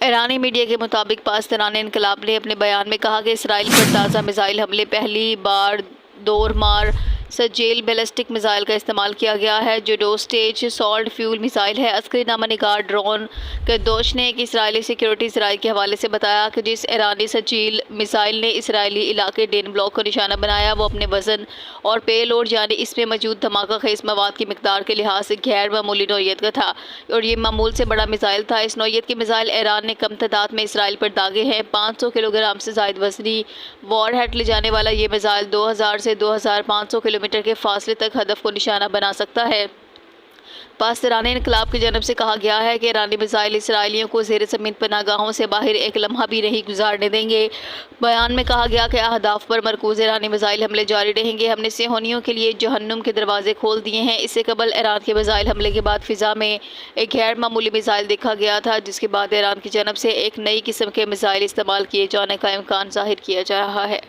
ईरानी media के मुताबिक पासदारान इनकलाब ने अपने बयान में कहा कि इसराइल पर ताज़ा मिसाइल हमले पहली बार दोरमार सजेल बैलिस्टिक मिसाइल का इस्तेमाल किया गया है, जो 2 स्टेज सॉल्ट फ्यूल मिसाइल है। अस्करी नामानिगार ड्रोन कर्दोश ने एक इसराइली सिक्योरिटी ज़राए के हवाले से बताया कि जिस ईरानी सजील मिसाइल ने इसराइली इलाके डेन ब्लॉक को निशाना बनाया, वो अपने वजन और पेलोड यानी इसमें मौजूद धमाका खेज मवाद की मिकदार के लिहाज से गैर मामूली नौयत का था और ये मामूल से बड़ा मिसाइल था। इस नौयत की मिसाइल ईरान ने कम तादाद में इसराइल पर दागे हैं। 500 किलोग्राम से ज़ायद वजनी वॉर हेड ले जाने वाला ये मिसाइल 2000 से 2500 किलोमीटर के फासले तक हदफ को निशाना बना सकता है। पासदारान इनकलाब की जानब से कहा गया है कि ईरानी मिसाइल इसराइलियों को ज़ेर ज़मीन पनाहगाहों से बाहर एक लम्हा भी नहीं गुजारने देंगे। बयान में कहा गया कि अहदाफ पर मरकूज ईरानी मिसाइल हमले जारी रहेंगे। हमने सेहोनियों के लिए जहन्नुम के दरवाजे खोल दिए हैं। इससे कबल ईरान के मिसाइल हमले के बाद फ़िज़ा में एक गैर मामूली मिसाइल देखा गया था, जिसके बाद ईरान की जानब से एक नई किस्म के मिसाइल इस्तेमाल किए जाने का इम्कान ज़ाहिर किया जा रहा है।